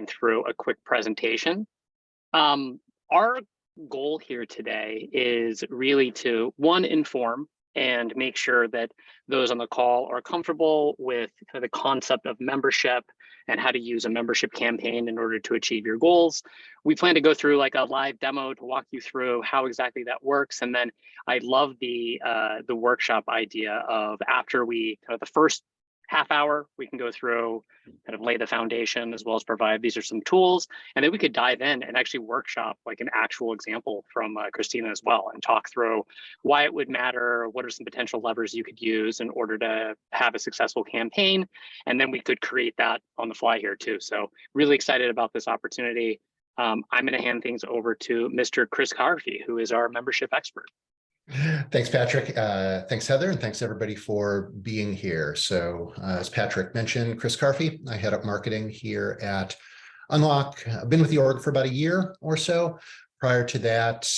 through a quick presentation. Our goal here today is really to, one, inform and make sure that those on the call are comfortable with the concept of membership and how to use a membership campaign in order to achieve your goals. We plan to go through like a live demo to walk you through how exactly that works. And then I love the workshop idea of after we the first half hour, we can go through, kind of lay the foundation, as well as provide these are some tools. And then we could dive in and actually workshop like an actual example from Christina as well, and talk through why it would matter, what are some potential levers you could use in order to have a successful campaign. And then we could create that on the fly here too. So really excited about this opportunity. I'm going to hand things over to Mr. Chris Carvey, who is our membership expert. Thanks, Patrick. Thanks, Heather, and thanks everybody for being here. So as Patrick mentioned, Chris Carvey, I head up marketing here at Unlock. I've been with the org for about a year or so. Prior to that,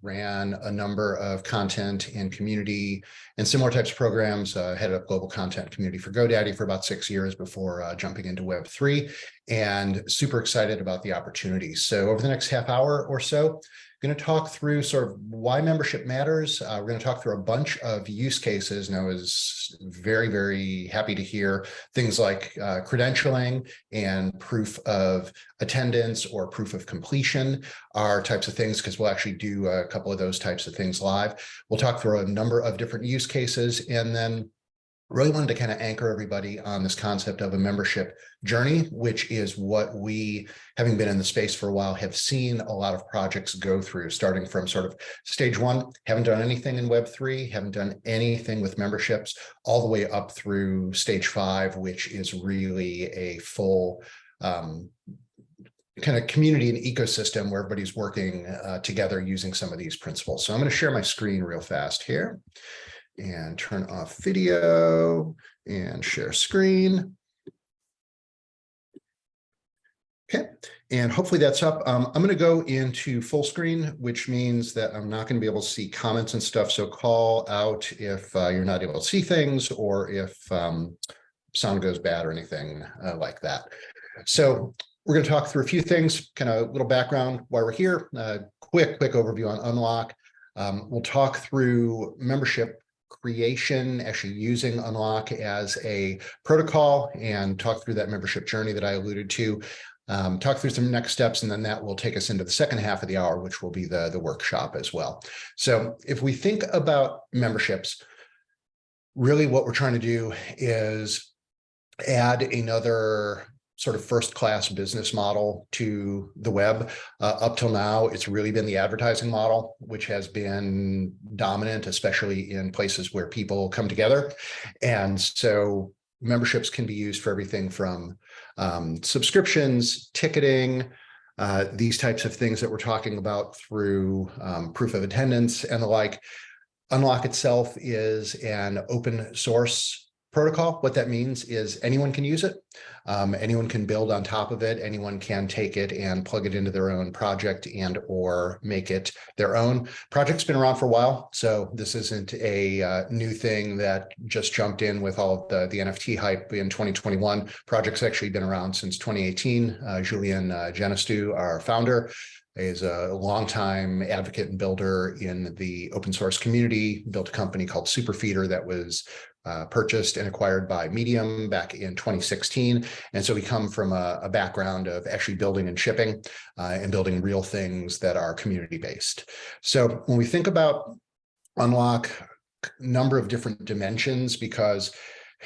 ran a number of content and community and similar types of programs, headed up global content community for GoDaddy for about 6 years before jumping into Web3, and super excited about the opportunity. So over the next half hour or so, going to talk through sort of why membership matters. We're going to talk through a bunch of use cases, and I was very, very happy to hear things like credentialing and proof of attendance or proof of completion are types of things, because we'll actually do a couple of those types of things live. We'll talk through a number of different use cases, and then really wanted to kind of anchor everybody on this concept of a membership journey, which is what we, having been in the space for a while, have seen a lot of projects go through, starting from sort of stage one, haven't done anything in Web3, haven't done anything with memberships, all the way up through stage 5, which is really a full kind of community and ecosystem where everybody's working together using some of these principles. So I'm going to share my screen real fast here and turn off video and share screen. Okay, and hopefully that's up. I'm going to go into full screen, which means that I'm not going to be able to see comments and stuff. So call out if you're not able to see things, or if sound goes bad or anything like that. So we're going to talk through a few things, kind of a little background why we're here, quick overview on Unlock. We'll talk through membership creation, actually using Unlock as a protocol, and talk through that membership journey that I alluded to, talk through some next steps, and then that will take us into the second half of the hour, which will be the workshop as well. So if we think about memberships, really what we're trying to do is add another sort of first-class business model to the web. Up till now, it's really been the advertising model, which has been dominant, especially in places where people come together. And so memberships can be used for everything from subscriptions, ticketing, these types of things that we're talking about, through proof of attendance and the like. Unlock itself is an open source protocol. What that means is anyone can use it. Anyone can build on top of it. Anyone can take it and plug it into their own project and or make it their own. Project's been around for a while, so this isn't a new thing that just jumped in with all of the NFT hype in 2021. Project's actually been around since 2018. Julien Genestou, our founder, is a longtime advocate and builder in the open source community, built a company called Superfeeder that was purchased and acquired by Medium back in 2016. And so we come from a background of actually building and shipping and building real things that are community-based. So when we think about Unlock, number of different dimensions, because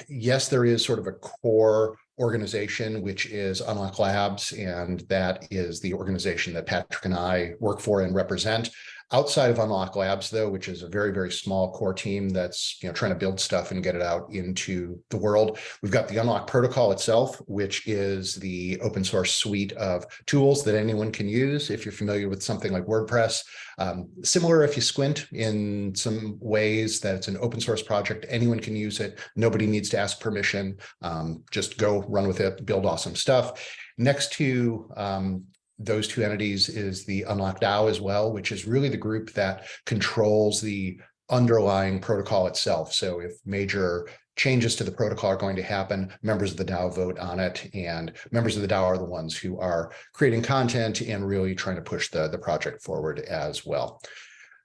yes, there is sort of a core organization, which is Unlock Labs, and that is the organization that Patrick and I work for and represent. Outside of Unlock Labs, though, which is a very, very small core team that's trying to build stuff and get it out into the world, we've got the Unlock protocol itself, which is the open source suite of tools that anyone can use. If you're familiar with something like WordPress, similar if you squint in some ways, that it's an open source project, anyone can use it, nobody needs to ask permission, just go run with it, build awesome stuff. Next to those two entities is the Unlock DAO as well, which is really the group that controls the underlying protocol itself. So if major changes to the protocol are going to happen, members of the DAO vote on it, and members of the DAO are the ones who are creating content and really trying to push the project forward as well.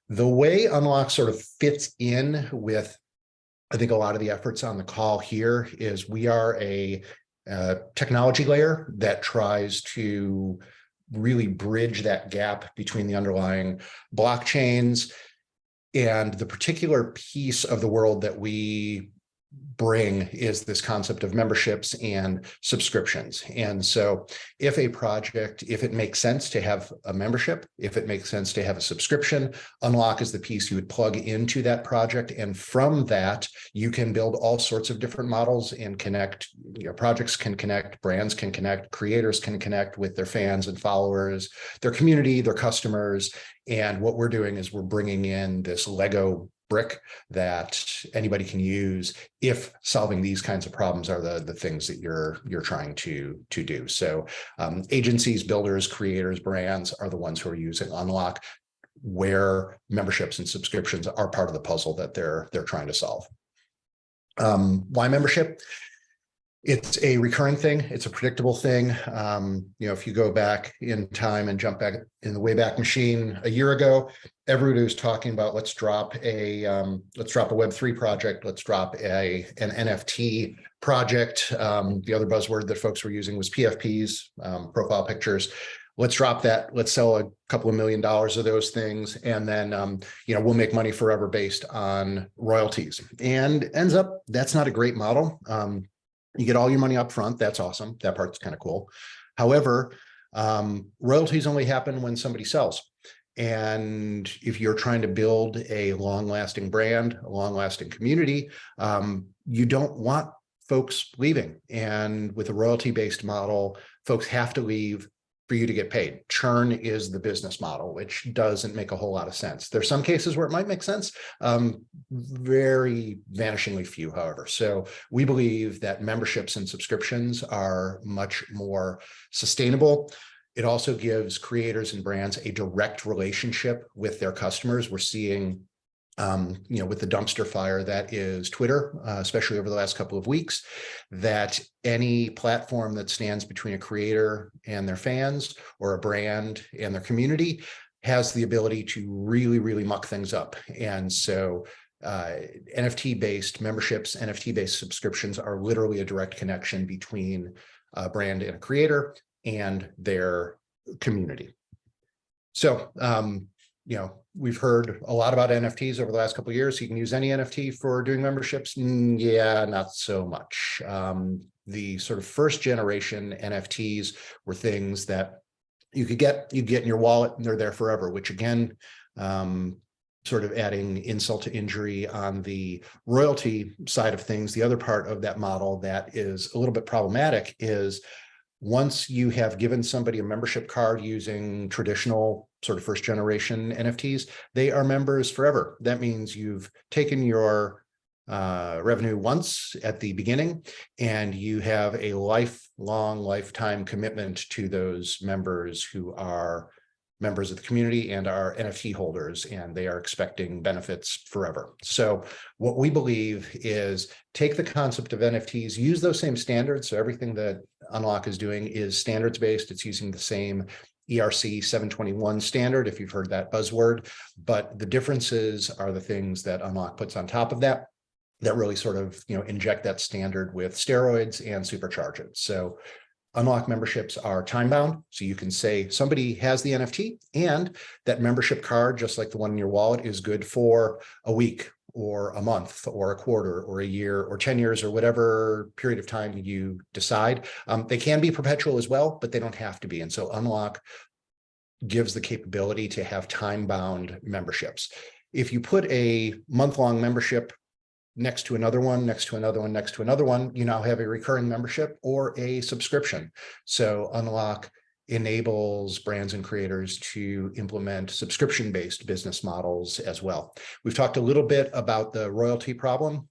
The way Unlock sort of fits in with, I think, a lot of the efforts on the call here is we are a technology layer that tries to really bridge that gap between the underlying blockchains and the particular piece of the world that we bring is this concept of memberships and subscriptions. And so if a project, if it makes sense to have a membership, if it makes sense to have a subscription, Unlock is the piece you would plug into that project. And from that, you can build all sorts of different models and connect, projects can connect, brands can connect, creators can connect with their fans and followers, their community, their customers. And what we're doing is we're bringing in this Lego brick that anybody can use if solving these kinds of problems are the things that you're trying to do. So agencies, builders, creators, brands are the ones who are using Unlock, where memberships and subscriptions are part of the puzzle that they're trying to solve. Why membership? It's a recurring thing. It's a predictable thing. If you go back in time and jump back in the Wayback Machine a year ago, everybody was talking about let's drop a Web3 project, let's drop an NFT project. The other buzzword that folks were using was PFPs, profile pictures. Let's drop that. Let's sell a couple of $1 million of those things, and then we'll make money forever based on royalties. And ends up that's not a great model. You get all your money up front. That's awesome. That part's kind of cool. However, royalties only happen when somebody sells. And if you're trying to build a long-lasting brand, a long-lasting community, you don't want folks leaving. And with a royalty-based model, folks have to leave for you to get paid. Churn is the business model, which doesn't make a whole lot of sense. There's some cases where it might make sense, very vanishingly few, however. So we believe that memberships and subscriptions are much more sustainable. It also gives creators and brands a direct relationship with their customers. We're seeing with the dumpster fire that is Twitter, especially over the last couple of weeks, that any platform that stands between a creator and their fans or a brand and their community has the ability to really, really muck things up. And so NFT-based memberships, NFT-based subscriptions are literally a direct connection between a brand and a creator and their community. So, we've heard a lot about NFTs over the last couple of years. You can use any NFT for doing memberships. Yeah, not so much. The sort of first generation NFTs were things that you get in your wallet and they're there forever, which again, sort of adding insult to injury on the royalty side of things. The other part of that model that is a little bit problematic is once you have given somebody a membership card using traditional sort of first generation NFTs, they are members forever. That means you've taken your revenue once at the beginning, and you have a lifetime commitment to those members who are members of the community and are NFT holders, and they are expecting benefits forever. So what we believe is take the concept of NFTs, use those same standards. So everything that Unlock is doing is standards-based. It's using the same ERC 721 standard, if you've heard that buzzword, but the differences are the things that Unlock puts on top of that really sort of, inject that standard with steroids and supercharge it. So Unlock memberships are time-bound, so you can say somebody has the NFT and that membership card, just like the one in your wallet, is good for a week or a month or a quarter or a year or 10 years or whatever period of time you decide. They can be perpetual as well, but they don't have to be. And so Unlock gives the capability to have time-bound memberships. If you put a month-long membership next to another one, next to another one, next to another one, you now have a recurring membership or a subscription. So Unlock enables brands and creators to implement subscription-based business models as well. We've talked a little bit about the royalty problem.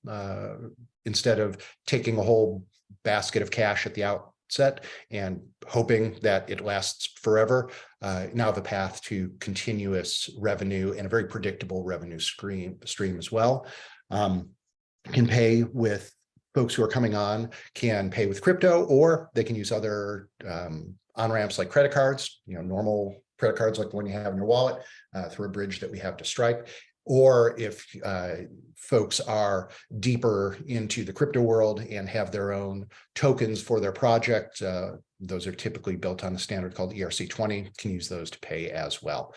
Instead of taking a whole basket of cash at the outset and hoping that it lasts forever, now have a path to continuous revenue and a very predictable revenue stream as well. Can pay with folks who are coming on can pay with crypto, or they can use other on-ramps like credit cards, normal credit cards like the one you have in your wallet, through a bridge that we have to Stripe. Or if folks are deeper into the crypto world and have their own tokens for their project, those are typically built on a standard called ERC20, can use those to pay as well.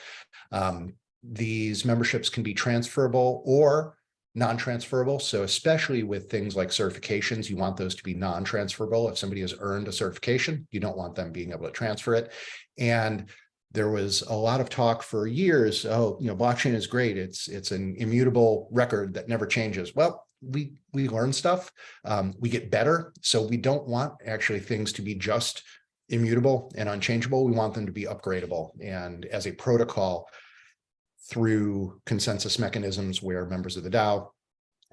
These memberships can be transferable or non-transferable. So especially with things like certifications, you want those to be non-transferable. If somebody has earned a certification, you don't want them being able to transfer it. And there was a lot of talk for years, blockchain is great. It's an immutable record that never changes. Well, we learn stuff, we get better. So we don't want actually things to be just immutable and unchangeable. We want them to be upgradable. And as a protocol, through consensus mechanisms where members of the DAO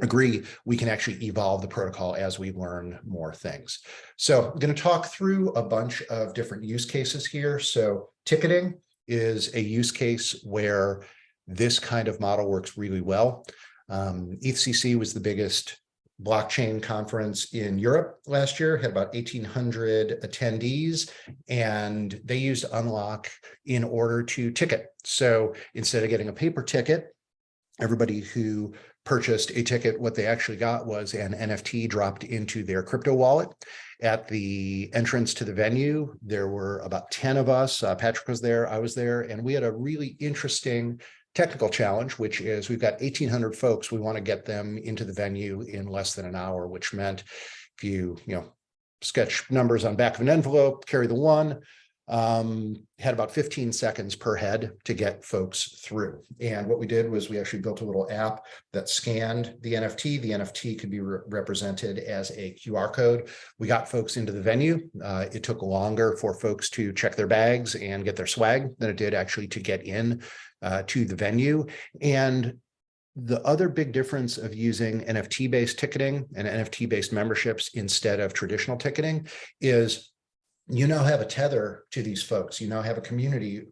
agree, we can actually evolve the protocol as we learn more things. So I'm going to talk through a bunch of different use cases here. So ticketing is a use case where this kind of model works really well. ETHCC was the biggest blockchain conference in Europe last year, had about 1,800 attendees, and they used Unlock in order to ticket. So instead of getting a paper ticket, everybody who purchased a ticket, what they actually got was an NFT dropped into their crypto wallet. At the entrance to the venue, there were about 10 of us. Patrick was there, I was there, and we had a really interesting technical challenge, which is we've got 1,800 folks. We want to get them into the venue in less than an hour, which meant if you sketch numbers on back of an envelope, carry the one, had about 15 seconds per head to get folks through. And what we did was we actually built a little app that scanned the NFT. The NFT could be represented as a QR code. We got folks into the venue. It took longer for folks to check their bags and get their swag than it did actually to get in to the venue. And the other big difference of using NFT-based ticketing and NFT-based memberships instead of traditional ticketing is you now have a tether to these folks. You now have a community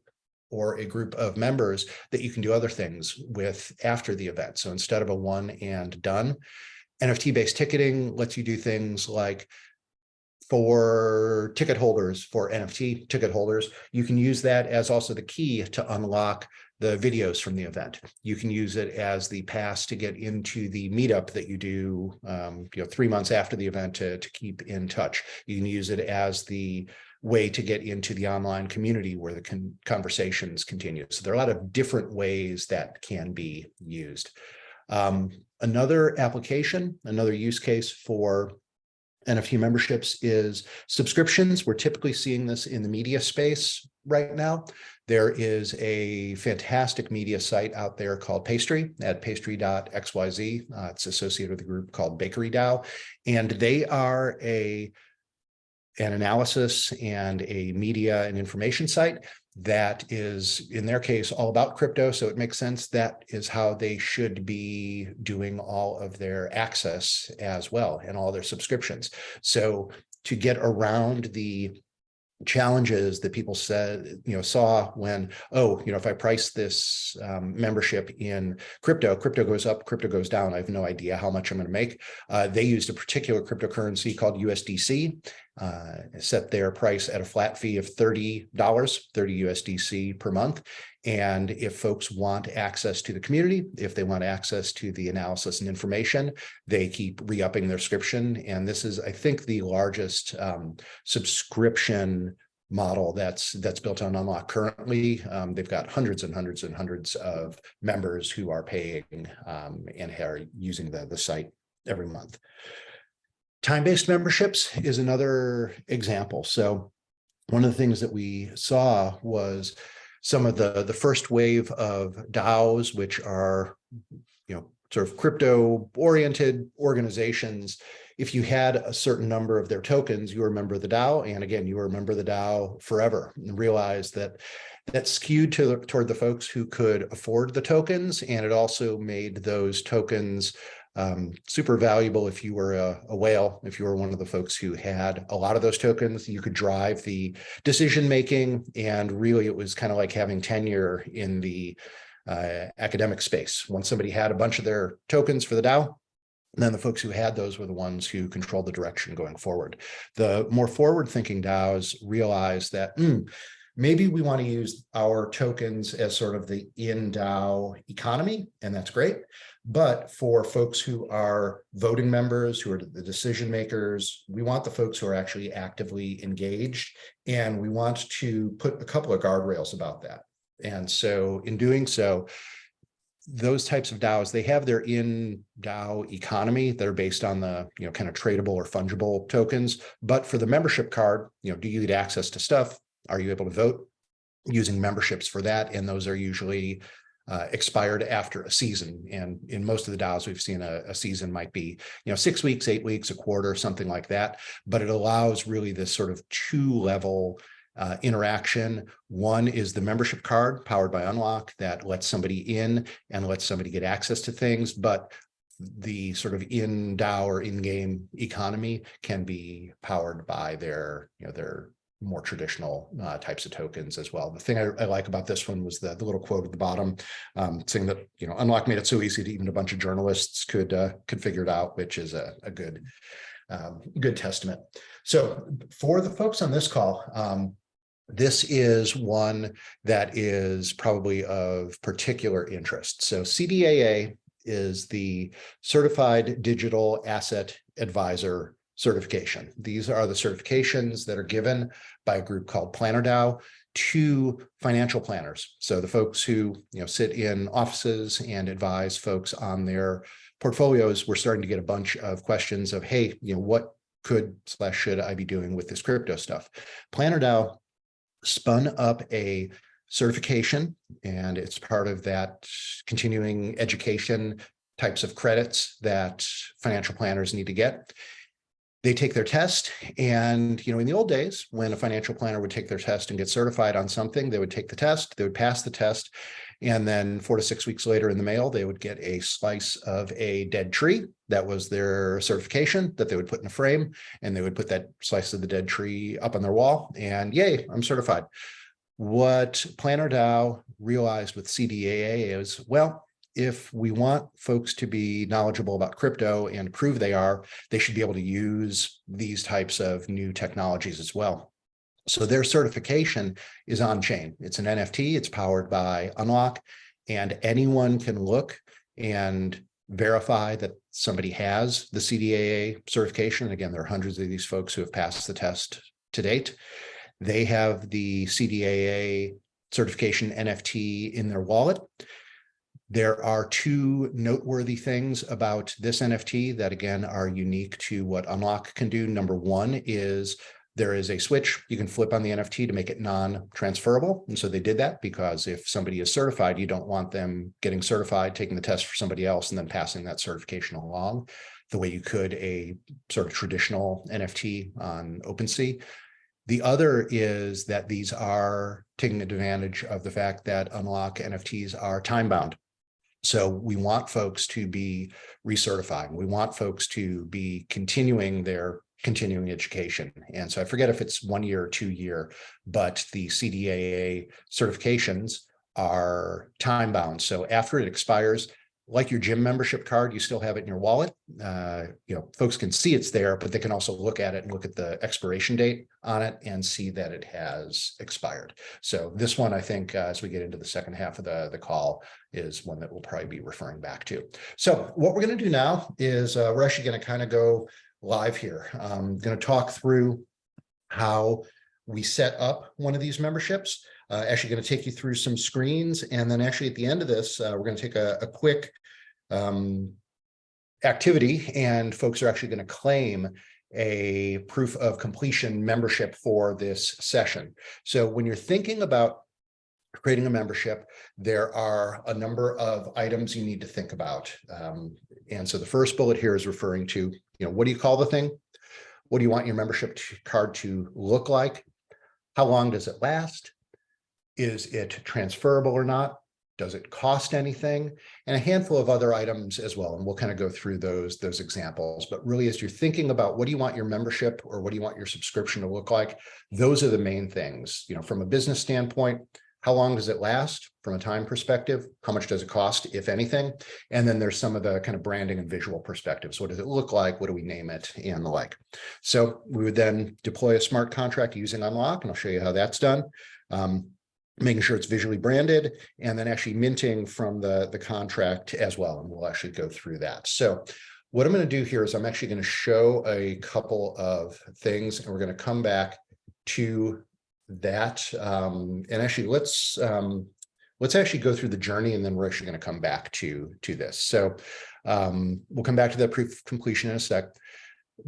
or a group of members that you can do other things with after the event. So instead of a one and done, NFT-based ticketing lets you do things like for ticket holders, for NFT ticket holders, you can use that as also the key to unlock the videos from the event. You can use it as the pass to get into the meetup that you do 3 months after the event to keep in touch. You can use it as the way to get into the online community where the conversations continue. So there are a lot of different ways that can be used. Another application, another use case for NFT memberships is subscriptions. We're typically seeing this in the media space right now. There is a fantastic media site out there called Pastry at pastry.xyz. It's associated with a group called Bakery DAO, and they are an analysis and a media and information site that is, in their case, all about crypto. So it makes sense that is how they should be doing all of their access as well and all their subscriptions. So to get around the challenges that people saw when, if I price this membership in crypto goes up, crypto goes down. I have no idea how much I'm going to make. They used a particular cryptocurrency called USDC, set their price at a flat fee of $30 USDC per month. And if folks want access to the community, if they want access to the analysis and information, they keep re-upping their subscription. And this is, I think, the largest subscription model that's built on Unlock currently. They've got hundreds and hundreds and hundreds of members who are paying and are using the site every month. Time-based memberships is another example. So one of the things that we saw was some of the first wave of DAOs, which are, sort of crypto-oriented organizations. If you had a certain number of their tokens, you were a member of the DAO. And again, you were a member of the DAO forever. And realize that skewed toward the folks who could afford the tokens. And it also made those tokens super valuable if you were a whale, if you were one of the folks who had a lot of those tokens. You could drive the decision making, and really it was kind of like having tenure in the academic space. Once somebody had a bunch of their tokens for the DAO, And then the folks who had those were the ones who controlled the direction going forward. The more forward-thinking DAOs realized that maybe we want to use our tokens as sort of the in-DAO economy, and that's great. But for folks who are voting members, who are the decision makers, we want the folks who are actually actively engaged, and we want to put a couple of guardrails about that. And so in doing so, those types of DAOs, they have their in-DAO economy that are based on the, kind of tradable or fungible tokens. But for the membership card, do you get access to stuff? Are you able to vote using memberships for that? And those are usually expired after a season. And in most of the DAOs, we've seen a season might be, 6 weeks, 8 weeks, a quarter, something like that. But it allows really this sort of two-level interaction. One is the membership card powered by Unlock that lets somebody in and lets somebody get access to things, but the sort of in DAO or in-game economy can be powered by their more traditional types of tokens as well. The thing I like about this one was the little quote at the bottom saying that Unlock made it so easy that even a bunch of journalists could figure it out, which is a good testament. So for the folks on this call, this is one that is probably of particular interest. So CDAA is the Certified Digital Asset Advisor certification. These are the certifications that are given by a group called PlannerDAO to financial planners. So the folks who sit in offices and advise folks on their portfolios, we're starting to get a bunch of questions of, hey, what could/should I be doing with this crypto stuff? PlannerDAO spun up a certification, and it's part of that continuing education types of credits that financial planners need to get. They take their test, and in the old days, when a financial planner would take their test and get certified on something, they would take the test, they would pass the test, and then 4 to 6 weeks later in the mail, they would get a slice of a dead tree. That was their certification that they would put in a frame, and they would put that slice of the dead tree up on their wall, and yay, I'm certified. What PlannerDAO realized with CDAA is, well, if we want folks to be knowledgeable about crypto and prove they are, they should be able to use these types of new technologies as well. So their certification is on chain. It's an NFT, it's powered by Unlock, and anyone can look and verify that somebody has the CDAA certification. Again, there are hundreds of these folks who have passed the test to date. They have the CDAA certification NFT in their wallet. There are two noteworthy things about this NFT that, again, are unique to what Unlock can do. Number one is there is a switch you can flip on the NFT to make it non-transferable. And so they did that because if somebody is certified, you don't want them getting certified, taking the test for somebody else, and then passing that certification along the way you could a sort of traditional NFT on OpenSea. The other is that these are taking advantage of the fact that Unlock NFTs are time-bound. So we want folks to be recertifying. We want folks to be continuing their continuing education. And so I forget if it's 1 year or 2 year, but the CDAA certifications are time-bound. So after it expires, like your gym membership card, you still have it in your wallet. Folks can see it's there, but they can also look at it and look at the expiration date on it and see that it has expired. So this one, I think, as we get into the second half of the call, is one that we'll probably be referring back to. So what we're going to do now is we're actually going to kind of go live here. I'm going to talk through how we set up one of these memberships. Actually going to take you through some screens, and then actually at the end of this, we're going to take a quick activity, and folks are actually going to claim a proof of completion membership for this session. So when you're thinking about creating a membership, there are a number of items you need to think about. And so the first bullet here is referring to, what do you call the thing? What do you want your membership card to look like? How long does it last? Is it transferable or not? Does it cost anything? And a handful of other items as well. And we'll kind of go through those examples. But really, as you're thinking about what do you want your membership or what do you want your subscription to look like, those are the main things. From a business standpoint, how long does it last from a time perspective? How much does it cost, if anything? And then there's some of the kind of branding and visual perspectives. What does it look like? What do we name it? And the like. So we would then deploy a smart contract using Unlock, and I'll show you how that's done. Making sure it's visually branded, and then actually minting from the contract as well. And we'll actually go through that. So what I'm going to do here is I'm actually going to show a couple of things, and we're going to come back to that. And actually, let's actually go through the journey, and then we're actually going to come back to this. So we'll come back to that proof of completion in a sec.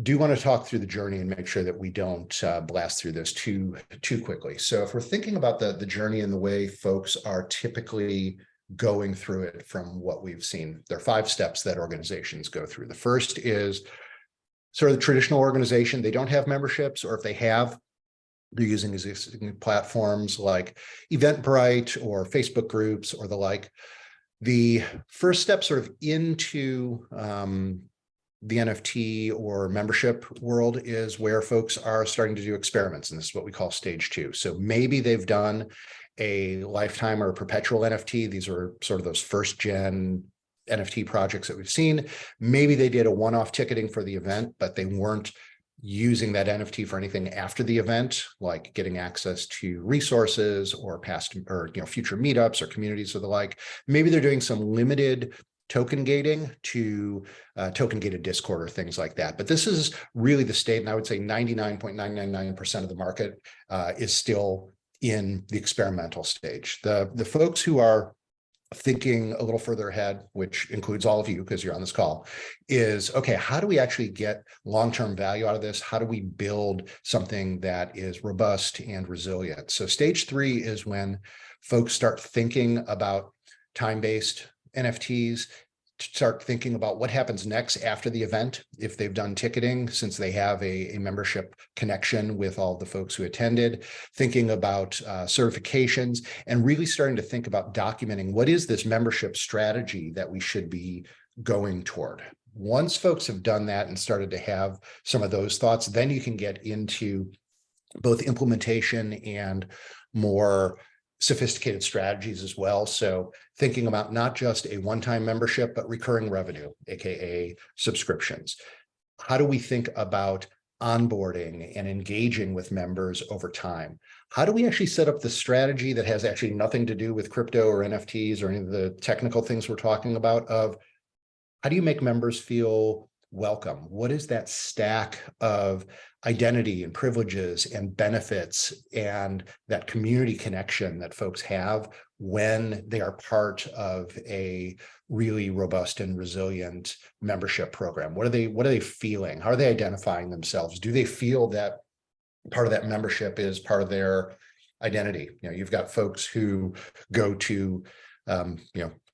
Do want to talk through the journey and make sure that we don't blast through this too quickly. So if we're thinking about the journey and the way folks are typically going through it from what we've seen, there are 5 steps that organizations go through. The first is sort of the traditional organization. They don't have memberships, or if they have, they're using existing platforms like Eventbrite or Facebook groups or the like. The first step sort of into the NFT or membership world is where folks are starting to do experiments. And this is what we call stage 2. So maybe they've done a lifetime or a perpetual NFT. These are sort of those first gen NFT projects that we've seen. Maybe they did a one-off ticketing for the event, but they weren't using that NFT for anything after the event, like getting access to resources or past or future meetups or communities or the like. Maybe they're doing some limited token gating to token gated Discord or things like that. But this is really the state, and I would say 99.999% of the market is still in the experimental stage. The folks who are thinking a little further ahead, which includes all of you because you're on this call, is, okay, how do we actually get long-term value out of this? How do we build something that is robust and resilient? So stage 3 is when folks start thinking about time-based NFTs, start thinking about what happens next after the event. If they've done ticketing, since they have a membership connection with all the folks who attended, thinking about certifications, and really starting to think about documenting what is this membership strategy that we should be going toward. Once folks have done that and started to have some of those thoughts, then you can get into both implementation and more sophisticated strategies as well. So thinking about not just a one-time membership, but recurring revenue, aka subscriptions. How do we think about onboarding and engaging with members over time? How do we actually set up the strategy that has actually nothing to do with crypto or NFTs or any of the technical things we're talking about, of how do you make members feel welcome? What is that stack of identity and privileges and benefits and that community connection that folks have when they are part of a really robust and resilient membership program? What are they feeling? How are they identifying themselves? Do they feel that part of that membership is part of their identity? You've got folks who go to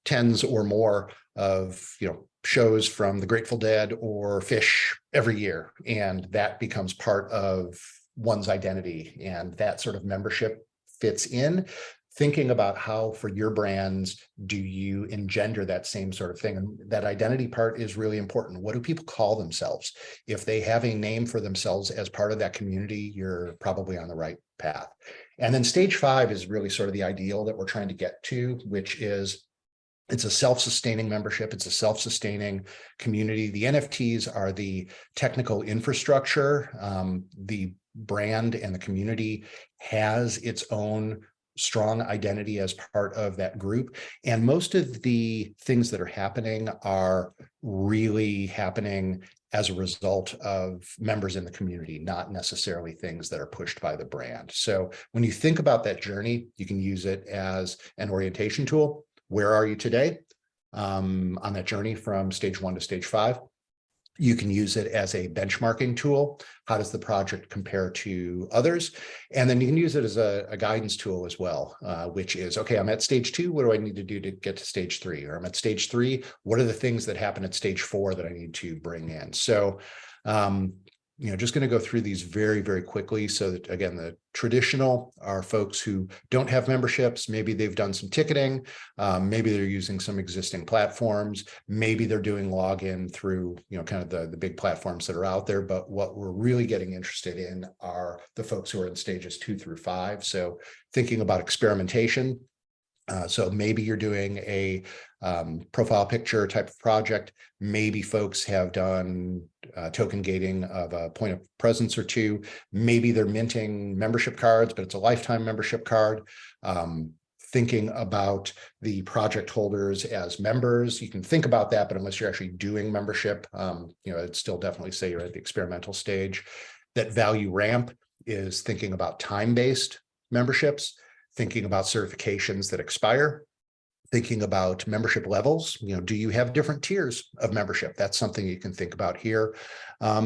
tens or more of shows from the Grateful Dead or Fish every year, and that becomes part of one's identity, and that sort of membership fits in. Thinking about how for your brands do you engender that same sort of thing, and that identity part is really important. What do people call themselves? If they have a name for themselves as part of that community, you're probably on the right path. And then stage 5 is really sort of the ideal that we're trying to get to, which is it's a self-sustaining membership. It's a self-sustaining community. The NFTs are the technical infrastructure. The brand and the community has its own strong identity as part of that group. And most of the things that are happening are really happening as a result of members in the community, not necessarily things that are pushed by the brand. So when you think about that journey, you can use it as an orientation tool. Where are you today on that journey from stage 1 to stage 5? You can use it as a benchmarking tool. How does the project compare to others? And then you can use it as a guidance tool as well, which is, okay, I'm at stage 2. What do I need to do to get to stage 3? Or I'm at stage 3. What are the things that happen at stage 4 that I need to bring in? So just going to go through these very, very quickly. So that, again, the traditional are folks who don't have memberships. Maybe they've done some ticketing. Maybe they're using some existing platforms. Maybe they're doing login through, kind of the big platforms that are out there. But what we're really getting interested in are the folks who are in stages 2 through 5. So thinking about experimentation. So maybe you're doing a profile picture type of project. Maybe folks have done token gating of a point of presence or two. Maybe they're minting membership cards, but it's a lifetime membership card. Thinking about the project holders as members, you can think about that, but unless you're actually doing membership, I'd still definitely say you're at the experimental stage. That value ramp is thinking about time-based memberships, thinking about certifications that expire, thinking about membership levels. Do you have different tiers of membership? That's something you can think about here.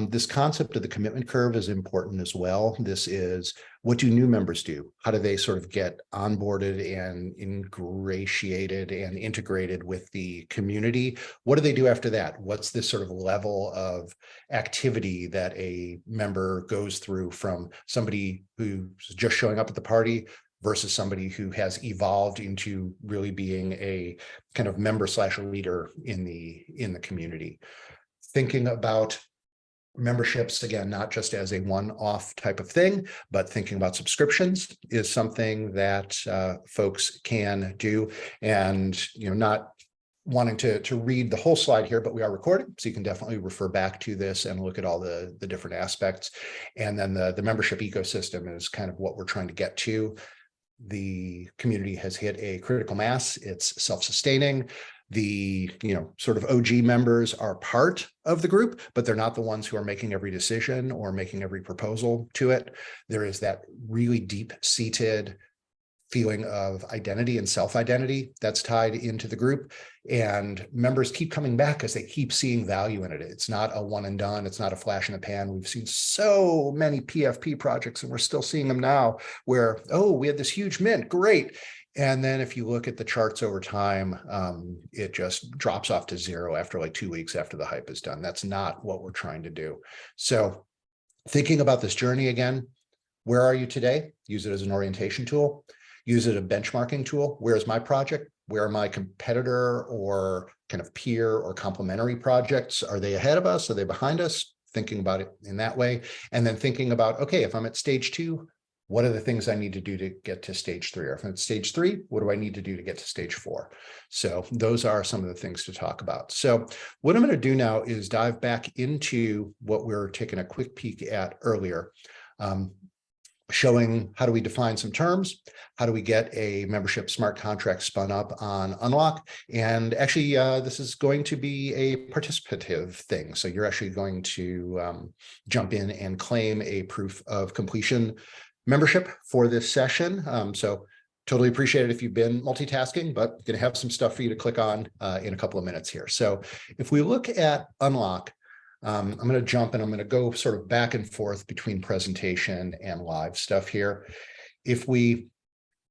This concept of the commitment curve is important as well. This is, what do new members do? How do they sort of get onboarded and ingratiated and integrated with the community? What do they do after that? What's this sort of level of activity that a member goes through from somebody who's just showing up at the party versus somebody who has evolved into really being a kind of member/leader in the community? Thinking about memberships, again, not just as a one-off type of thing, but thinking about subscriptions is something that folks can do. And, not wanting to read the whole slide here, but we are recording, so you can definitely refer back to this and look at all the different aspects. And then the membership ecosystem is kind of what we're trying to get to. The community has hit a critical mass. It's self-sustaining. The sort of OG members are part of the group, but they're not the ones who are making every decision or making every proposal to it. There is that really deep-seated feeling of identity and self-identity that's tied into the group. And members keep coming back because they keep seeing value in it. It's not a one and done. It's not a flash in the pan. We've seen so many PFP projects, and we're still seeing them now where, oh, we had this huge mint, great. And then if you look at the charts over time, it just drops off to zero after like 2 weeks after the hype is done. That's not what we're trying to do. So thinking about this journey again, where are you today? Use it as an orientation tool. Use it as a benchmarking tool. Where's my project? Where are my competitor or kind of peer or complementary projects? Are they ahead of us? Are they behind us? Thinking about it in that way. And then thinking about, okay, if I'm at stage 2, what are the things I need to do to get to stage 3? Or if I'm at stage 3, what do I need to do to get to stage 4? So those are some of the things to talk about. So what I'm going to do now is dive back into what we were taking a quick peek at earlier. Showing how do we define some terms, how do we get a membership smart contract spun up on Unlock. And actually, this is going to be a participative thing. So you're actually going to jump in and claim a proof of completion membership for this session. So totally appreciate it if you've been multitasking, but going to have some stuff for you to click on in a couple of minutes here. So if we look at Unlock, I'm going to jump and I'm going to go sort of back and forth between presentation and live stuff here. If we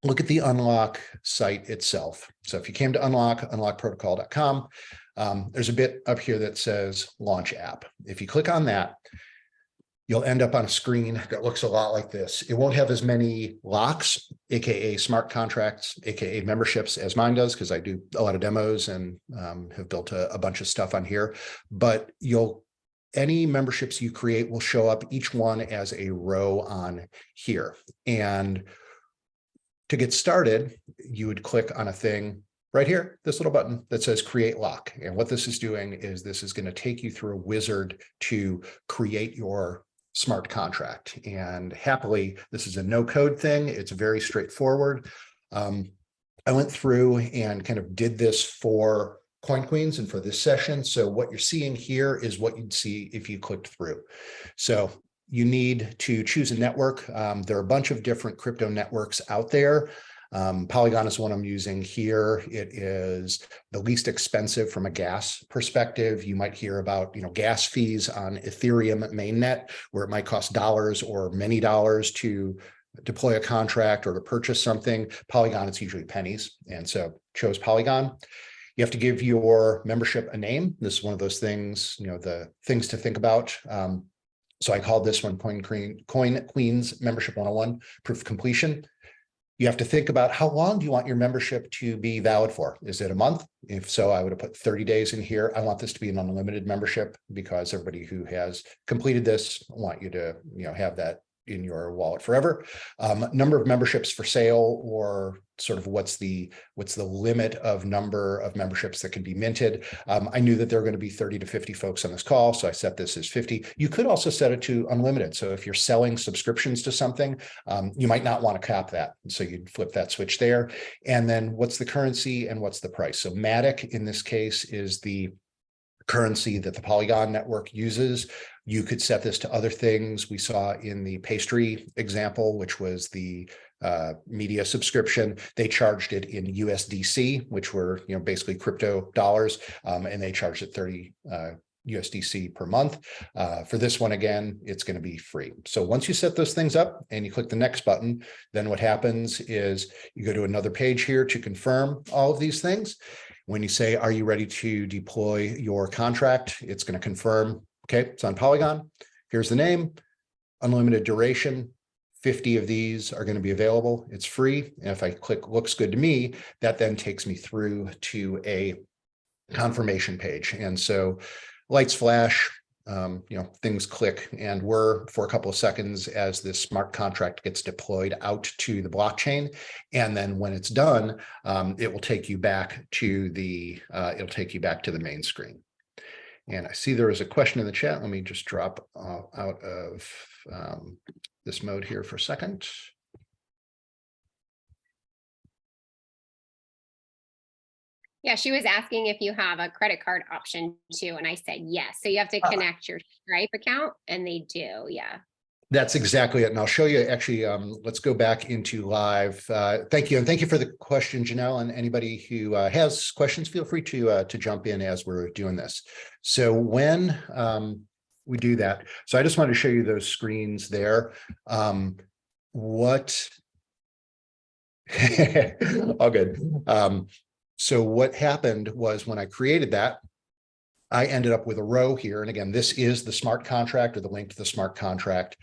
look at the Unlock site itself, so if you came to Unlock, unlockprotocol.com, there's a bit up here that says launch app. If you click on that, you'll end up on a screen that looks a lot like this. It won't have as many locks, aka smart contracts, aka memberships as mine does, because I do a lot of demos and have built a bunch of stuff on here, but any memberships you create will show up each one as a row on here. And to get started, you would click on a thing right here, this little button that says create lock. And what this is doing is this is going to take you through a wizard to create your smart contract. And happily, this is a no code thing. It's very straightforward. I went through and kind of did this for CoinQueens and for this session. So what you're seeing here is what you'd see if you clicked through. So you need to choose a network. There are a bunch of different crypto networks out there. Polygon is one I'm using here. It is the least expensive from a gas perspective. You might hear about, gas fees on Ethereum mainnet, where it might cost dollars or many dollars to deploy a contract or to purchase something. Polygon, it's usually pennies. And so chose Polygon. You have to give your membership a name. This is one of those things, the things to think about. So I called this one CoinQueens Membership 101 Proof of Completion. You have to think about how long do you want your membership to be valid for? Is it a month? If so, I would have put 30 days in here. I want this to be an unlimited membership because everybody who has completed this, I want you to, have that in your wallet forever. Number of memberships for sale, or sort of what's the limit of number of memberships that can be minted. I knew that there were going to be 30 to 50 folks on this call, so I set this as 50. You could also set it to unlimited. So if you're selling subscriptions to something, you might not want to cap that. So you'd flip that switch there. And then what's the currency and what's the price? So Matic in this case is the currency that the Polygon network uses. You could set this to other things. We saw in the pastry example, which was the media subscription, they charged it in USDC, which were basically crypto dollars, and they charged it 30 USDC per month. For this one, again, it's going to be free. So once you set those things up and you click the next button, then what happens is you go to another page here to confirm all of these things. When you say, are you ready to deploy your contract? It's going to confirm, okay, it's on Polygon. Here's the name, unlimited duration. 50 of these are going to be available. It's free. And if I click looks good to me, that then takes me through to a confirmation page. And so lights flash, things click and whir for a couple of seconds as this smart contract gets deployed out to the blockchain. And then when it's done, it will take you back to the main screen. And I see there is a question in the chat. Let me just drop out of this mode here for a second. Yeah, she was asking if you have a credit card option too, and I said yes. So you have to connect your Stripe account, and they do, yeah. That's exactly it. And I'll show you actually, let's go back into live. Thank you. And thank you for the question, Janelle, and anybody who has questions, feel free to jump in as we're doing this. So when we do that, so I just wanted to show you those screens there. All good. So what happened was when I created that, I ended up with a row here. And again, this is the smart contract, or the link to the smart contract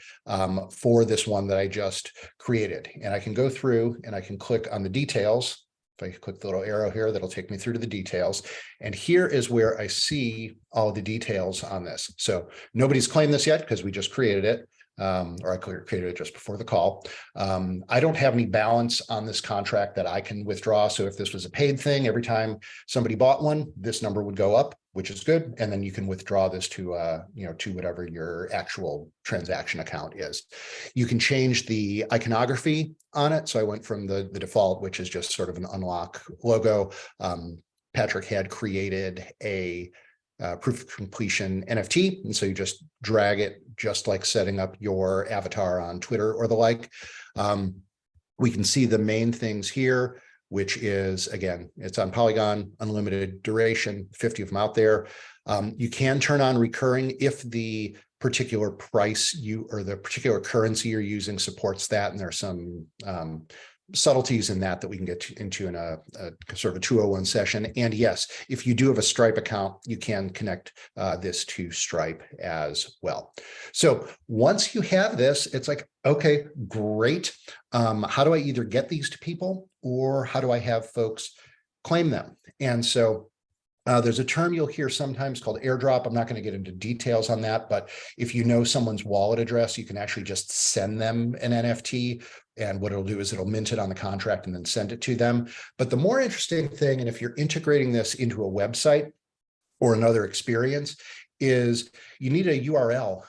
for this one that I just created. And I can go through and I can click on the details. If I click the little arrow here, that'll take me through to the details. And here is where I see all the details on this. So nobody's claimed this yet because we just created it. Or I created it just before the call. I don't have any balance on this contract that I can withdraw. So if this was a paid thing, every time somebody bought one, this number would go up, which is good. And then you can withdraw this to, to whatever your actual transaction account is. You can change the iconography on it. So I went from the default, which is just sort of an unlock logo. Patrick had created a proof of completion NFT. And so you just drag it, just like setting up your avatar on Twitter or the like. We can see the main things here, which is, again, it's on Polygon, unlimited duration, 50 of them out there. You can turn on recurring if the particular price or the particular currency you're using supports that. And there are some subtleties in that we can get into in a sort of a 201 session. And yes, if you do have a Stripe account, you can connect this to Stripe as well. So once you have this, it's like, okay, great. How do I either get these to people, or how do I have folks claim them? And so there's a term you'll hear sometimes called airdrop. I'm not going to get into details on that, but if you know someone's wallet address, you can actually just send them an NFT. And what it'll do is it'll mint it on the contract and then send it to them. But the more interesting thing, and if you're integrating this into a website or another experience, is you need a URL.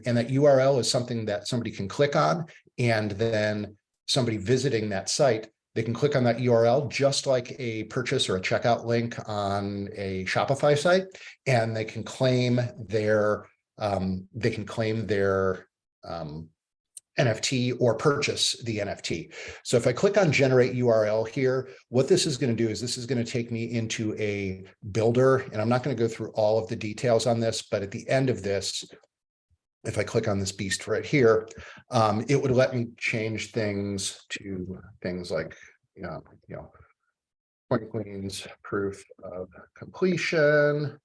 And that URL is something that somebody can click on, and then somebody visiting that site, they can click on that URL just like a purchase or a checkout link on a Shopify site, and they can claim their NFT or purchase the NFT. So if I click on generate URL here, what this is going to do is this is going to take me into a builder, and I'm not going to go through all of the details on this, but at the end of this, if I click on this beast right here, it would let me change things to things like, CoinQueens proof of completion.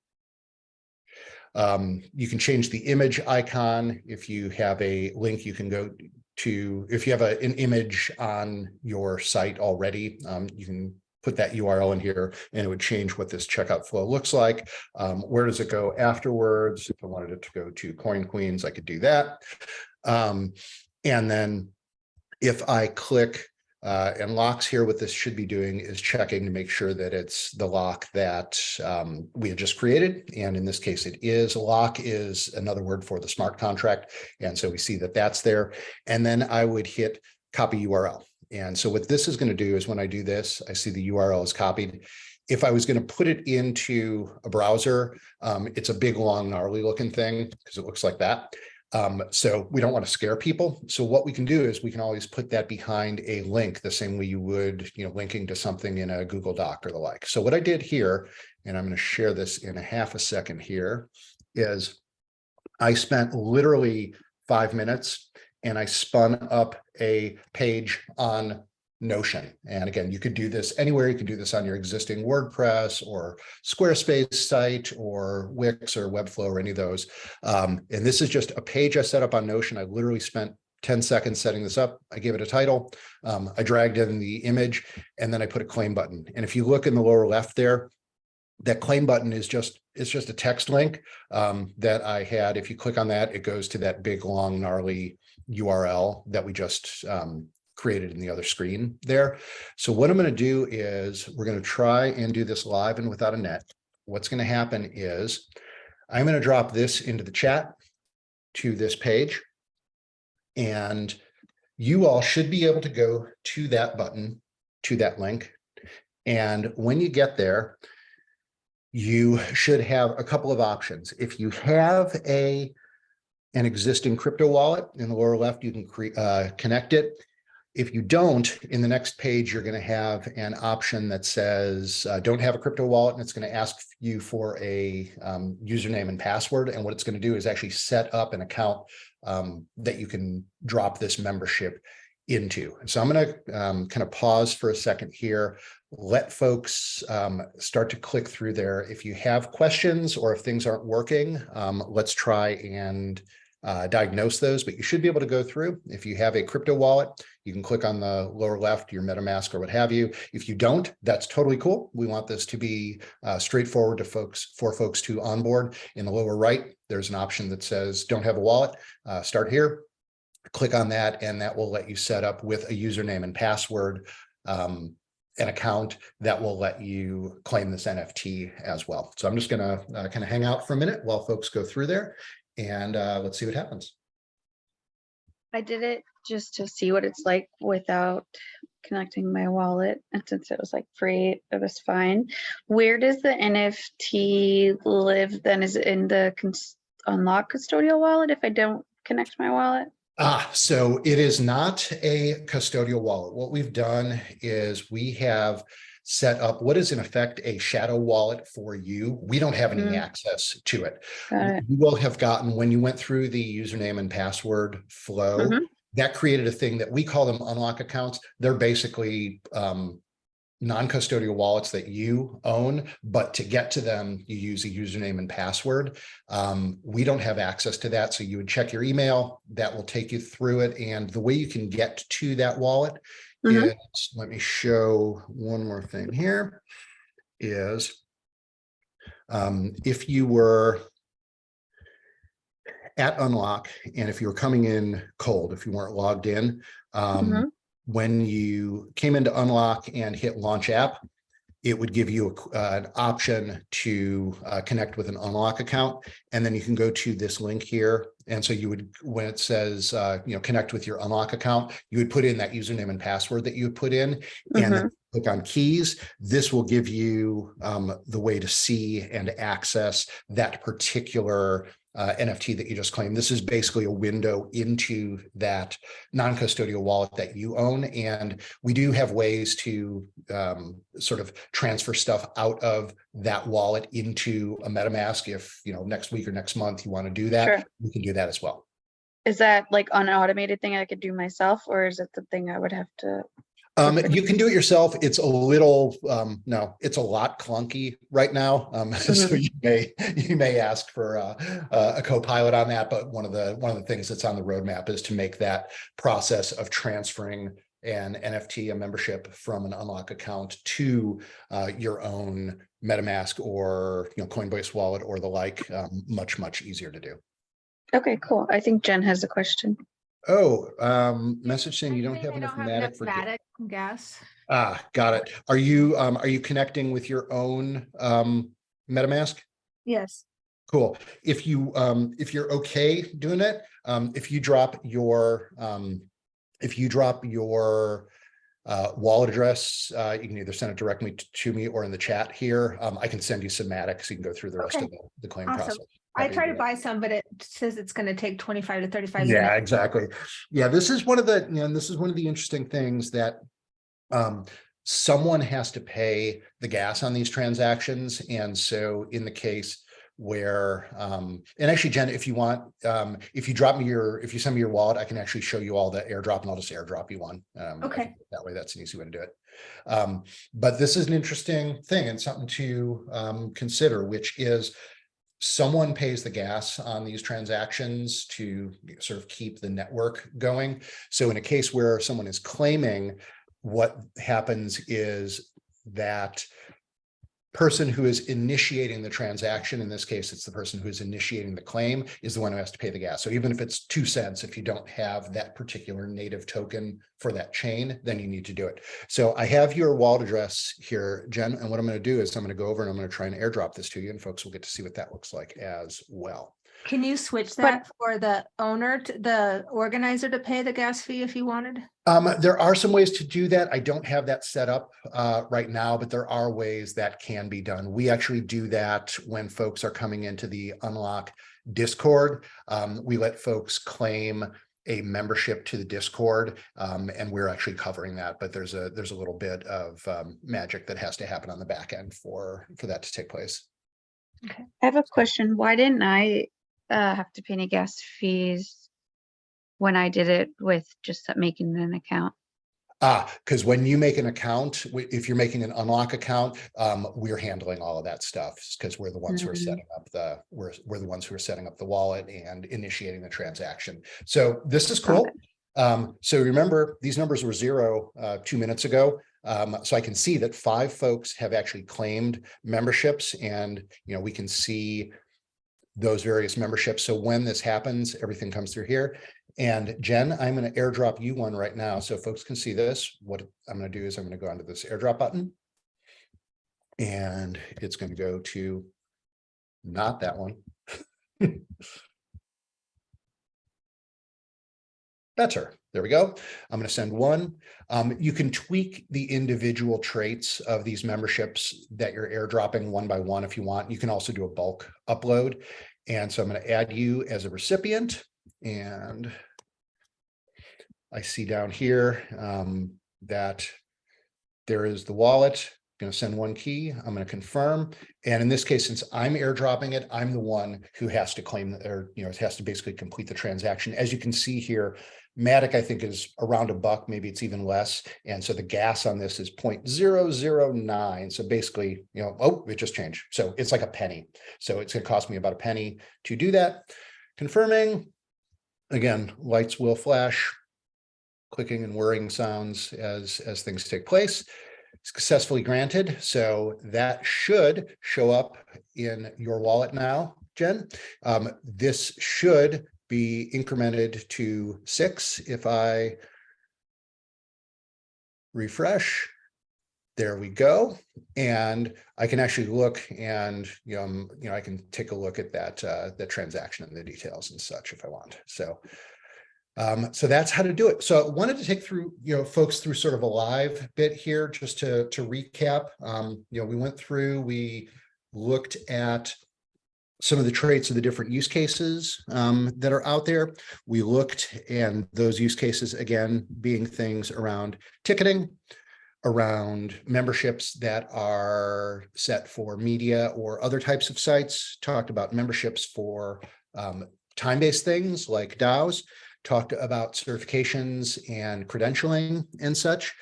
You can change the image icon. If you have a link, you can go to, if you have an image on your site already, you can put that URL in here and it would change what this checkout flow looks like. Where does it go afterwards? If I wanted it to go to CoinQueens, I could do that. And then if I click and locks here, what this should be doing is checking to make sure that it's the lock that we had just created. And in this case, it is. Lock is another word for the smart contract. And so we see that that's there. And then I would hit copy URL. And so what this is going to do is when I do this, I see the URL is copied. If I was going to put it into a browser, it's a big, long, gnarly looking thing because it looks like that. So we don't want to scare people. So what we can do is we can always put that behind a link the same way you would, linking to something in a Google Doc or the like. So what I did here, and I'm going to share this in a half a second here, is I spent literally 5 minutes and I spun up a page on Notion. And again, you could do this anywhere. You can do this on your existing WordPress or Squarespace site or Wix or Webflow or any of those. And this is just a page I set up on Notion. I literally spent 10 seconds setting this up. I gave it a title. I dragged in the image and then I put a claim button. And if you look in the lower left there, that claim button is just a text link that I had. If you click on that, it goes to that big, long, gnarly URL that we just created in the other screen there. So what I'm going to do is we're going to try and do this live and without a net. What's going to happen is I'm going to drop this into the chat to this page, and you all should be able to go to that button, to that link. And when you get there, you should have a couple of options. If you have an existing crypto wallet in the lower left, you can connect it. If you don't, in the next page, you're going to have an option that says, don't have a crypto wallet, and it's going to ask you for a username and password. And what it's going to do is actually set up an account that you can drop this membership into. So I'm going to kind of pause for a second here, let folks start to click through there. If you have questions or if things aren't working, let's try and diagnose those, but you should be able to go through. If you have a crypto wallet, you can click on the lower left, your MetaMask or what have you. If you don't, that's totally cool. We want this to be straightforward for folks to onboard. In the lower right, there's an option that says, don't have a wallet, start here. Click on that, and that will let you set up with a username and password an account that will let you claim this NFT as well. So I'm just going to kind of hang out for a minute while folks go through there, and let's see what happens. I did it just to see what it's like without connecting my wallet, and since it was like free, it was fine. Where does the NFT live then? Is it in the unlock custodial wallet if I don't connect my wallet? So it is not a custodial wallet. What we've done is we have set up what is in effect a shadow wallet for you. We don't have any access to it. You will have gotten, when you went through the username and password flow, that created a thing that we call them unlock accounts. They're basically non-custodial wallets that you own, but to get to them, you use a username and password. We don't have access to that. So you would check your email, that will take you through it. And the way you can get to that wallet is, let me show one more thing here, is if you were at unlock, and if you were coming in cold, if you weren't logged in, when you came into unlock and hit launch app, it would give you an option to connect with an unlock account. And then you can go to this link here. And so you would, when it says, connect with your unlock account, you would put in that username and password that you would put in, and then click on keys. This will give you the way to see and access that particular NFT that you just claimed. This is basically a window into that non-custodial wallet that you own. And we do have ways to sort of transfer stuff out of that wallet into a MetaMask. If, next week or next month you want to do that, we can do that as well. Is that like an automated thing I could do myself, or is it the thing I would have to? You can do it yourself. It's a little, no, it's a lot clunky right now. So you may ask for a co-pilot on that. But one of the things that's on the roadmap is to make that process of transferring an NFT, a membership from an Unlock account to your own MetaMask or Coinbase wallet or the like, much easier to do. Okay, cool. I think Jen has a question. Oh, message saying you don't have enough Matic for gas. Ah, got it. Are you connecting with your own MetaMask? Yes. Cool. If you're okay doing it, if you drop your wallet address, you can either send it directly to me or in the chat here. I can send you some Matic so you can go through the rest of the claim Awesome. process. I try to buy some, but it says it's going to take 25 to 35 Yeah, minutes. exactly. Yeah, this is one of the interesting things that someone has to pay the gas on these transactions. And so in the case where and actually, Jen, if you want, if you send me your wallet, I can actually show you all the airdrop, and I'll just airdrop you one. Okay. That way, that's an easy way to do it. But this is an interesting thing and something to consider, which is someone pays the gas on these transactions to sort of keep the network going. So in a case where someone is claiming, what happens is that person who is initiating the transaction, in this case, it's the person who is initiating the claim, is the one who has to pay the gas. So even if it's 2 cents, if you don't have that particular native token for that chain, then you need to do it. So I have your wallet address here, Jen, and what I'm going to do is I'm going to go over and I'm going to try and airdrop this to you, and folks will get to see what that looks like as well. Can you switch that for the owner, the organizer, to pay the gas fee if you wanted? There are some ways to do that. I don't have that set up right now, but there are ways that can be done. We actually do that when folks are coming into the Unlock Discord. We let folks claim a membership to the Discord, and we're actually covering that. But there's a little bit of magic that has to happen on the back end for that to take place. Okay. I have a question. Why didn't I have to pay any gas fees when I did it with just making an account? Because when you make an account, if you're making an Unlock account, we're handling all of that stuff because we're the ones who are setting up we're the ones who are setting up the wallet and initiating the transaction. So this is cool. So remember, these numbers were 0 2 minutes ago. So I can see that 5 folks have actually claimed memberships, and we can see those various memberships. So when this happens, everything comes through here. And Jen, I'm going to airdrop you one right now so folks can see this. What I'm going to do is I'm going to go onto this airdrop button, and it's going to go to not that one. That's her. There we go. I'm going to send one. You can tweak the individual traits of these memberships that you're airdropping one by one if you want. You can also do a bulk upload. And so I'm going to add you as a recipient. And I see down here that there is the wallet. I'm going to send one key. I'm going to confirm. And in this case, since I'm airdropping it, I'm the one who has to claim, or it has to basically complete the transaction. As you can see here, Matic, I think, is around $1, maybe it's even less. And so the gas on this is 0.009. So basically, oh, it just changed. So it's like a penny. So it's going to cost me about a penny to do that. Confirming. Again, lights will flash, clicking and whirring sounds as things take place. Successfully granted. So that should show up in your wallet now, Jen. This should be incremented to 6 if I refresh. There we go. And I can actually look and, I can take a look at that transaction and the details and such if I want. So that's how to do it. So I wanted to take through, folks through sort of a live bit here, just to recap. We looked at some of the traits of the different use cases that are out there. We looked, and those use cases, again, being things around ticketing, around memberships that are set for media or other types of sites, talked about memberships for time-based things like DAOs, talked about certifications and credentialing and such.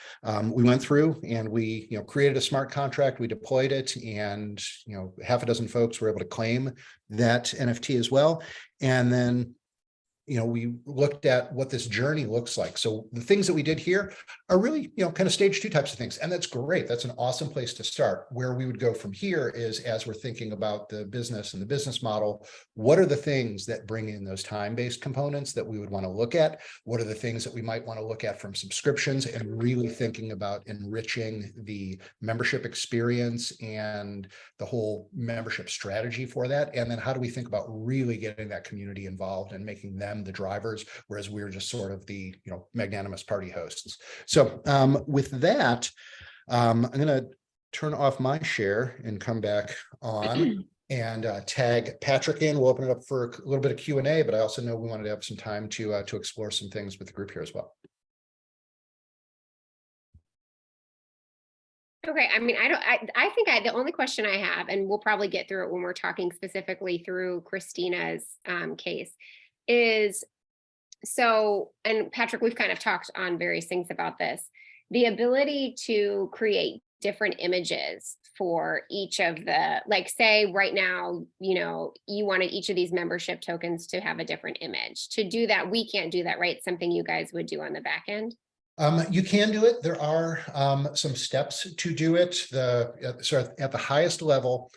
We went through and we, created a smart contract, we deployed it, and, half a dozen folks were able to claim that NFT as well. And then we looked at what this journey looks like. So the things that we did here are really, kind of stage 2 types of things. And that's great. That's an awesome place to start. Where we would go from here is, as we're thinking about the business and the business model, what are the things that bring in those time-based components that we would want to look at? What are the things that we might want to look at from subscriptions, and really thinking about enriching the membership experience and the whole membership strategy for that? And then how do we think about really getting that community involved and making them the drivers, whereas we're just sort of the magnanimous party hosts. So with that, I'm going to turn off my share and come back on and tag Patrick in. We'll open it up for a little bit of Q&A, but I also know we wanted to have some time to explore some things with the group here as well. Okay, I mean, I think the only question I have, and we'll probably get through it when we're talking specifically through Christina's case, is so, and Patrick, we've kind of talked on various things about this, the ability to create different images for each of the, like, say right now, you wanted each of these membership tokens to have a different image. To do that, we can't do that, right? Something you guys would do on the back end? You can do it. There are some steps to do it. So at the highest level,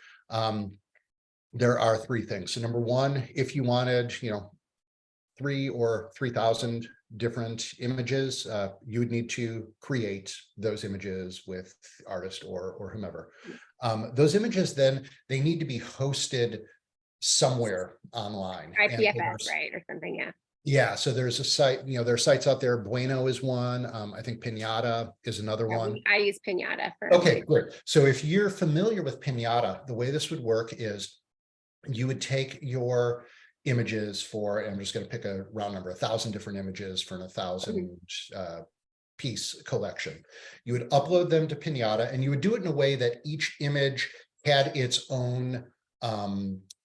there are 3 things. So number 1, if you wanted, 3 or 3,000 different images, you would need to create those images with artist or whomever. Those images, then they need to be hosted somewhere online. IPFS, right, or something, yeah. Yeah, so there's a site, there are sites out there. Bueno is one. I think Pinata is another one. I use Pinata for. Okay, great. So if you're familiar with Pinata, the way this would work is you would take your images for, and I'm just going to pick a round number, 1,000 different images for an 1,000 piece collection. You would upload them to Pinata, and you would do it in a way that each image had its own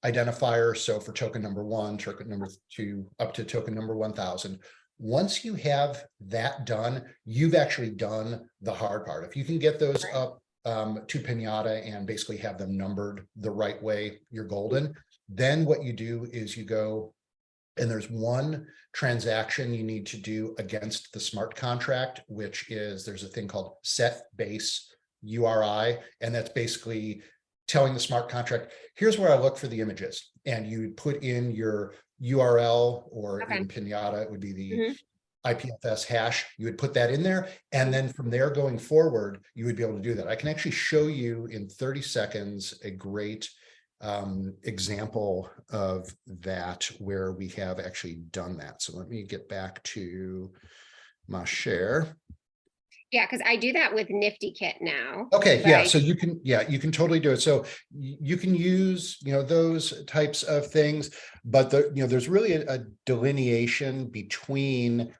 identifier. So for token number 1, token number 2, up to token number 1,000. Once you have that done, you've actually done the hard part. If you can get those up to Pinata and basically have them numbered the right way, you're golden. Then what you do is you go, and there's one transaction you need to do against the smart contract, which is, there's a thing called set base URI, and that's basically telling the smart contract, here's where I look for the images. And you put in your URL, or in Pinata, it would be the IPFS hash. You would put that in there. And then from there going forward, you would be able to do that. I can actually show you in 30 seconds a great example of that where we have actually done that. So let me get back to my share. Yeah, because I do that with Nifty Kit now. Okay, yeah, so you can totally do it. So you can use, those types of things, but there's really a delineation between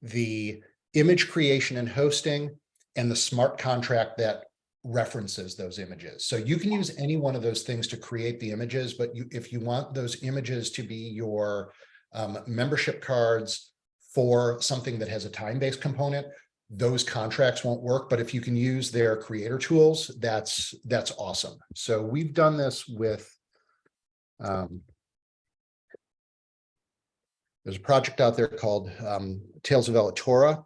the image creation and hosting and the smart contract that references those images. So you can use any one of those things to create the images, but if you want those images to be your membership cards for something that has a time-based component, those contracts won't work. But if you can use their creator tools, that's awesome. So we've done this with there's a project out there called Tales of Elatora,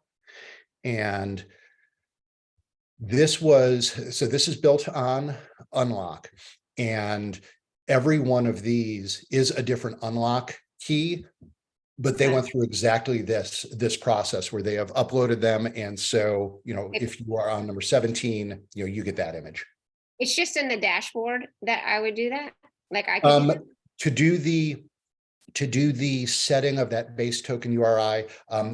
and this is built on Unlock, and every one of these is a different unlock key, but they went through exactly this process where they have uploaded them. And so, if you are on number 17, you get that image. It's just in the dashboard that I would do that. Like I could to do the setting of that base token URI,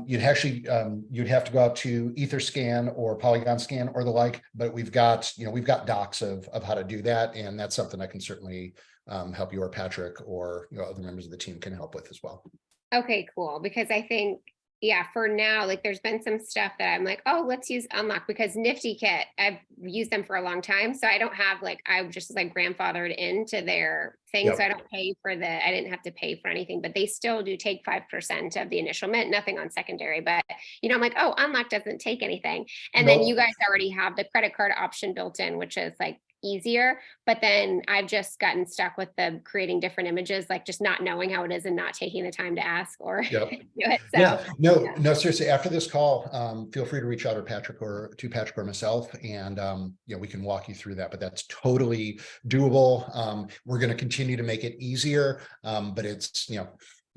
you'd have to go out to Etherscan or Polygon Scan or the like, but we've got docs of how to do that. And that's something I can certainly help you, or Patrick, or other members of the team can help with as well. Okay, cool. Because I think yeah, for now, like there's been some stuff that I'm like, oh, let's use Unlock because Nifty Kit, I've used them for a long time. So I don't have like, I'm just like grandfathered into their thing. Yep. So I don't pay for I didn't have to pay for anything, but they still do take 5% of the initial mint, nothing on secondary. But, I'm like, oh, Unlock doesn't take anything. And then Nope. you guys already have the credit card option built in, which is like easier. But then I've just gotten stuck with the creating different images, like just not knowing how it is and not taking the time to ask or Yep. do it. So Yeah, no, seriously, after this call, feel free to reach out to Patrick or myself, and we can walk you through that, but that's totally doable. We're going to continue to make it easier, but it's,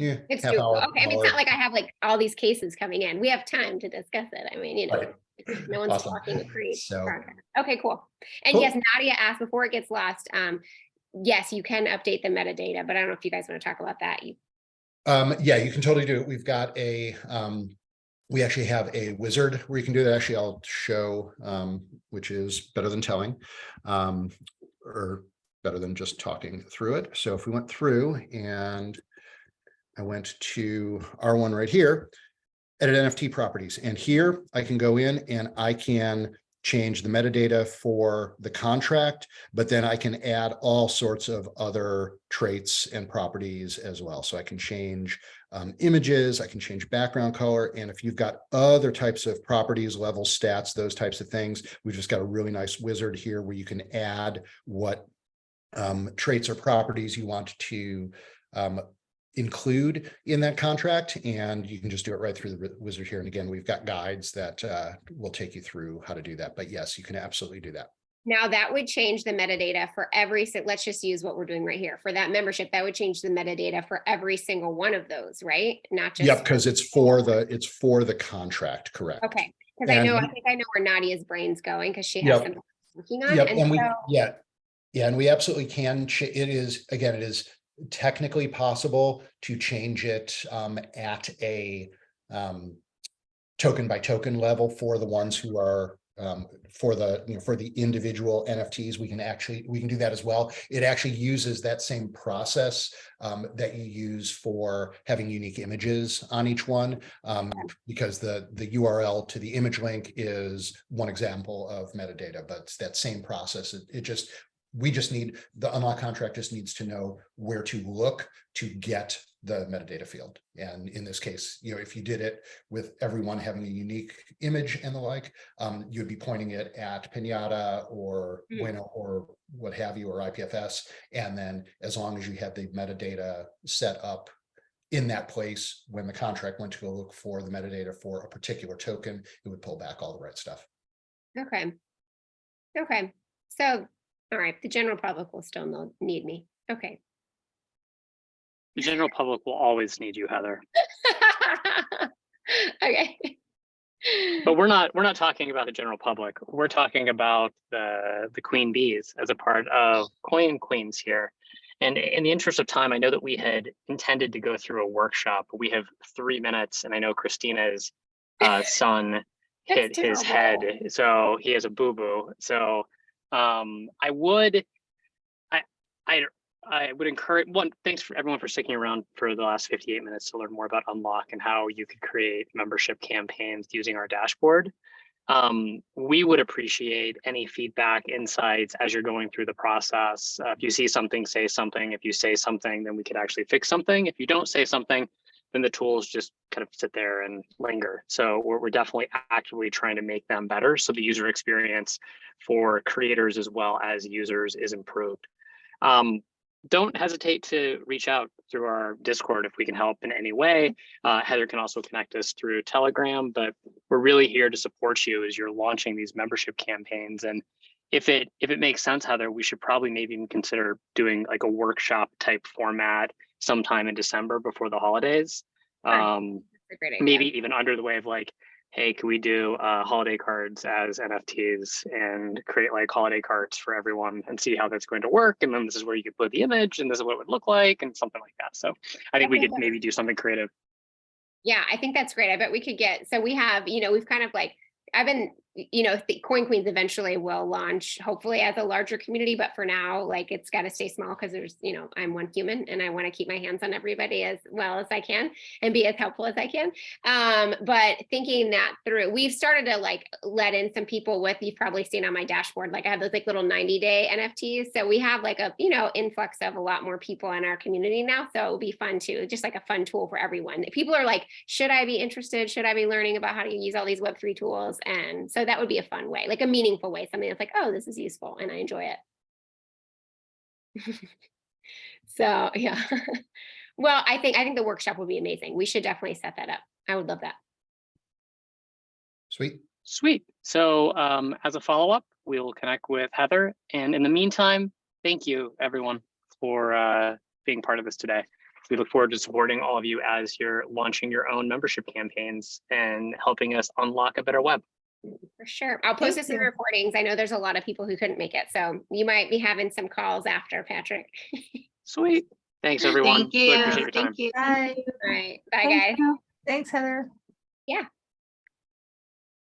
it's half doable. hour, Okay. I mean, it's hour. not like I have like all these cases coming in. We have time to discuss it. I mean, Right. no one's Awesome. blocking a create So- project. Okay, cool. And Cool. yes, Nadia asked before it gets lost. Yes, you can update the metadata, but I don't know if you guys want to talk about that. Yeah, you can totally do it. We've got we actually have a wizard where you can do that. Actually, I'll show, which is better than telling, or better than just talking through it. So if we went through and I went to R1 right here, edit NFT properties, and here I can go in and I can change the metadata for the contract, but then I can add all sorts of other traits and properties as well. So I can change images, I can change background color. And if you've got other types of properties, level stats, those types of things, we've just got a really nice wizard here where you can add what traits or properties you want to include in that contract, and you can just do it right through the wizard here. And again, we've got guides that will take you through how to do that, but yes, you can absolutely do that. Now that would change the metadata for let's just use what we're doing right here for that membership. That would change the metadata for every single one of those, right? Not just. Yep, because it's for the contract, correct? Okay, because I think I know where Nadia's brain's going because she has something working on. Yep, And and we absolutely can. It is technically possible to change it at a token by token level for the ones who are for the individual NFTs. We can do that as well. It actually uses that same process that you use for having unique images on each one, because the URL to the image link is one example of metadata, but it's that same process. We just need the unlock contract just needs to know where to look to get the metadata field. And in this case, if you did it with everyone having a unique image and the like, you'd be pointing it at Pinata or Bueno or what have you, or IPFS. And then as long as you had the metadata set up in that place, when the contract went to go look for the metadata for a particular token, it would pull back all the right stuff. Okay. So, all right, the general public will still need me. Okay. The general public will always need you, Heather. Okay. But we're not talking about the general public. We're talking about the queen bees as a part of CoinQueens here. And in the interest of time, I know that we had intended to go through a workshop, but we have 3 minutes, and I know Christina's son hit his head, so he has a boo-boo. So I would encourage thanks for everyone for sticking around for the last 58 minutes to learn more about Unlock and how you could create membership campaigns using our dashboard. We would appreciate any feedback, insights as you're going through the process. If you see something, say something. If you say something, then we could actually fix something. If you don't say something, then the tools just kind of sit there and linger. So we're definitely actively trying to make them better so the user experience for creators as well as users is improved. Don't hesitate to reach out through our Discord if we can help in any way. Heather can also connect us through Telegram, but we're really here to support you as you're launching these membership campaigns. And if it makes sense, Heather, we should probably maybe even consider doing like a workshop type format sometime in December before the holidays. That's a great idea. Maybe even under the way of like, hey, can we do holiday cards as NFTs and create like holiday cards for everyone and see how that's going to work? And then this is where you could put the image and this is what it would look like and something like that. So I think we could maybe do something creative. Yeah, I think that's great. I bet we could so we have, we've kind of like, I've been, you know, the CoinQueens eventually will launch, hopefully as a larger community, but for now, like it's got to stay small because there's, you know, I'm one human and I want to keep my hands on everybody as well as I can and be as helpful as I can. But thinking that through, we've started to like let in some people with, you've probably seen on my dashboard, like I have those like little 90-day NFTs. So we have like a, you know, influx of a lot more people in our community now. So it will be fun too, just like a fun tool for everyone. People are like, should I be interested? Should I be learning about how to use all these Web3 tools? And so that would be a fun way, like a meaningful way, something that's like, oh, this is useful and I enjoy it. So yeah. Well, I think the workshop would be amazing. We should definitely set that up. I would love that. Sweet. Sweet. So as a follow-up, we will connect with Heather. And in the meantime, thank you everyone for being part of this today. We look forward to supporting all of you as you're launching your own membership campaigns and helping us unlock a better web. For sure. I'll post this in the recordings. I know there's a lot of people who couldn't make it, so you might be having some calls after, Patrick. Sweet. Thanks, everyone. Thank you. Really appreciate your time. Thank you. Bye. All right. Bye, Thanks, guys. Mel. Thanks, Heather. Yeah.